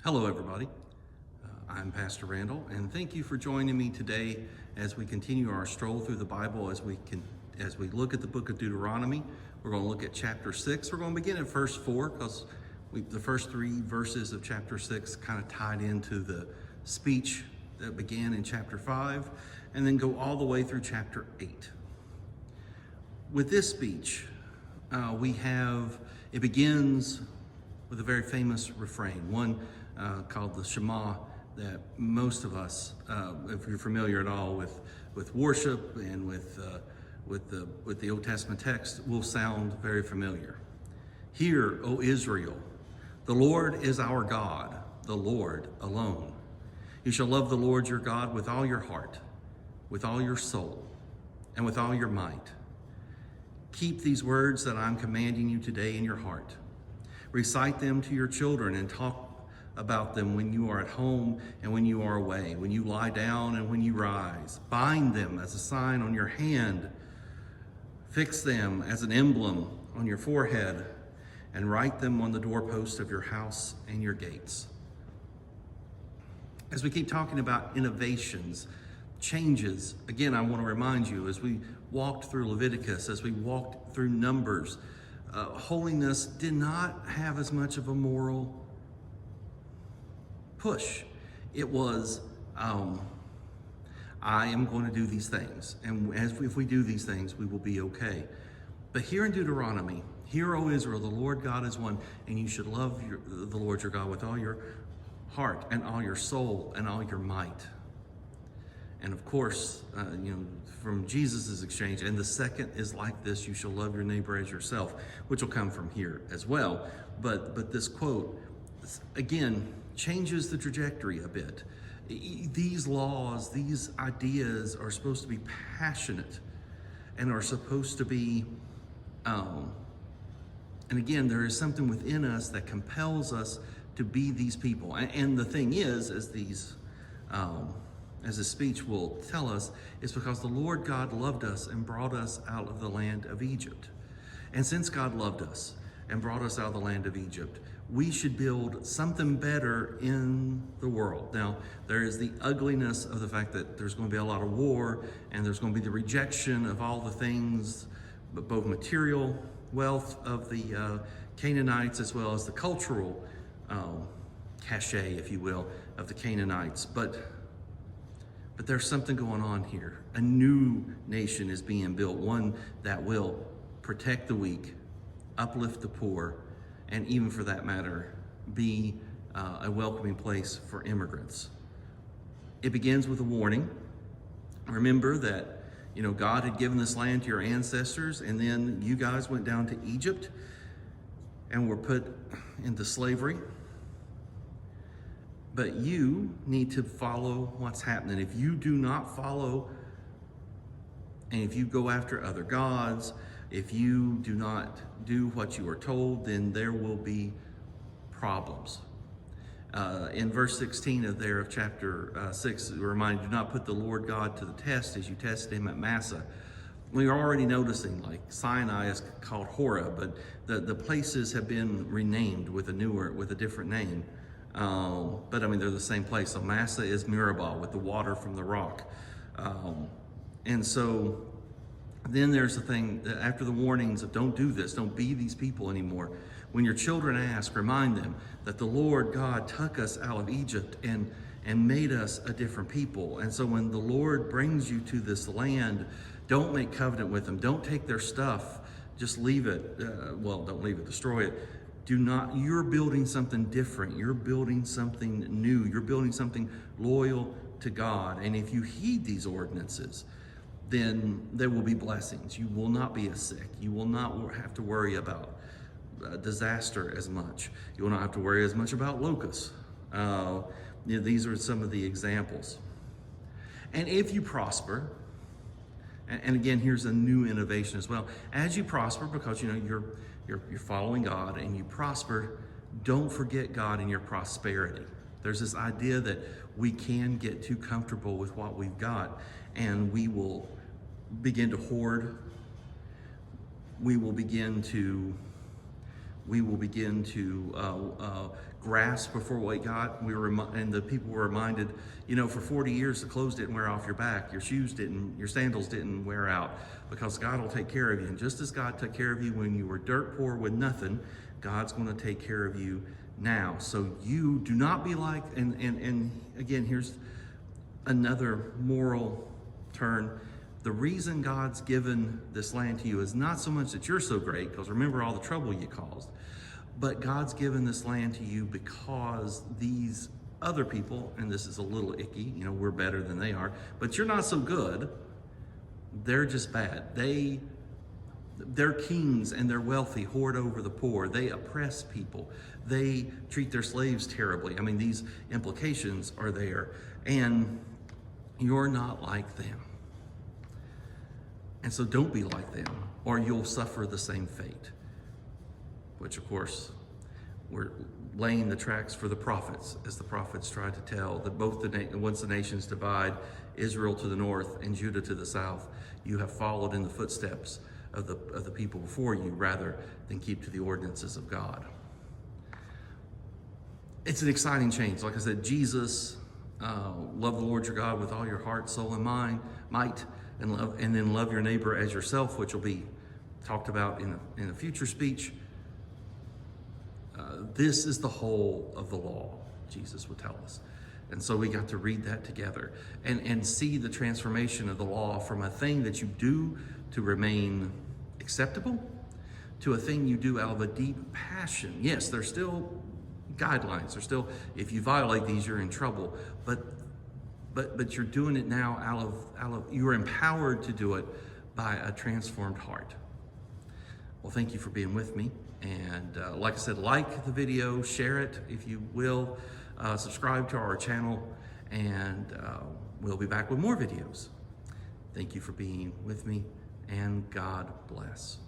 Hello, everybody. I'm Pastor Randall, and thank you for joining me today as we continue our stroll through the Bible. As we look at the book of Deuteronomy, we're going to look at chapter 6. We're going to begin at verse 4 because the first three verses of chapter 6 kind of tied into the speech that began in chapter 5, and then go all the way through chapter 8. With this speech, it begins with a very famous refrain, one called the Shema, that most of us, if you're familiar at all with worship and with the Old Testament text, will sound very familiar. Hear, O Israel, the Lord is our God, the Lord alone. You shall love the Lord your God with all your heart, with all your soul, and with all your might. Keep these words that I'm commanding you today in your heart. Recite them to your children and talk about them when you are at home and when you are away, when you lie down and when you rise. Bind them as a sign on your hand. Fix them as an emblem on your forehead, and write them on the doorpost of your house and your gates. As we keep talking about innovations, changes, again, I want to remind you, as we walked through Leviticus, as we walked through Numbers, holiness did not have as much of a moral push. It was, I am going to do these things, and if we do these things, we will be okay. But here in Deuteronomy, hear, O Israel, the Lord God is one, and you should love the Lord your God with all your heart and all your soul and all your might. And of course, from Jesus' exchange, and the second is like this, you shall love your neighbor as yourself, which will come from here as well. But this quote, again, changes the trajectory a bit. These laws, these ideas are supposed to be passionate and are supposed to be, and again, there is something within us that compels us to be these people. And the thing is, as the speech will tell us, is because the Lord God loved us and brought us out of the land of Egypt. And since God loved us and brought us out of the land of Egypt, we should build something better in the world. Now, there is the ugliness of the fact that there's going to be a lot of war, and there's going to be the rejection of all the things, both material wealth of the Canaanites as well as the cultural cachet, if you will, of the Canaanites. But there's something going on here. A new nation is being built, one that will protect the weak, uplift the poor, and even for that matter, be a welcoming place for immigrants. It begins with a warning. Remember that, God had given this land to your ancestors, and then you guys went down to Egypt and were put into slavery. But you need to follow what's happening. If you do not follow, and if you go after other gods, if you do not do what you are told, then there will be problems. In verse 16 of chapter 6, it reminds you, do not put the Lord God to the test as you tested him at Massah. We are already noticing, like Sinai is called Horeb, but the places have been renamed with a different name. But they're the same place. So Massah is Meribah, with the water from the rock. And so then there's the thing that after the warnings of don't do this, don't be these people anymore. When your children ask, remind them that the Lord God took us out of Egypt and made us a different people. And so when the Lord brings you to this land, don't make covenant with them. Don't take their stuff. Just leave it. Don't leave it, destroy it. You're building something different. You're building something new. You're building something loyal to God. And if you heed these ordinances, then there will be blessings. You will not be as sick. You will not have to worry about disaster as much. You will not have to worry as much about locusts. These are some of the examples. And if you prosper, and again, here's a new innovation as well. As you prosper, because you're following God and you prosper, don't forget God in your prosperity. There's this idea that we can get too comfortable with what we've got, and we will begin to hoard. We will begin to we will begin to grasp before what we got. And the people were reminded, for 40 years the clothes didn't wear off your back, your shoes didn't, your sandals didn't wear out, because God will take care of you. And just as God took care of you when you were dirt poor with nothing, God's going to take care of you now. So you do not be like, and again, here's another moral turn. The reason God's given this land to you is not so much that you're so great, because remember all the trouble you caused, but God's given this land to you because these other people, and this is a little icky, we're better than they are, but you're not so good. They're just bad. Their kings and their wealthy hoard over the poor. They oppress people. They treat their slaves terribly. I mean, these implications are there, and you're not like them. And so don't be like them, or you'll suffer the same fate. Which, of course, we're laying the tracks for the prophets, as the prophets tried to tell that once the nations divide, Israel to the north and Judah to the south, you have followed in the footsteps of the people before you, rather than keep to the ordinances of God. It's an exciting change. Like I said, Jesus, love the Lord your God with all your heart, soul, and might, and then love your neighbor as yourself, which will be talked about in a future speech. This is the whole of the law, Jesus would tell us. And so we got to read that together and see the transformation of the law from a thing that you do to remain acceptable to a thing you do out of a deep passion. Yes, there's still guidelines. There's still, if you violate these, you're in trouble. But you're doing it now out of you're empowered to do it by a transformed heart. Well, thank you for being with me. And like I said, like the video, share it if you will, subscribe to our channel, and we'll be back with more videos. Thank you for being with me, and God bless.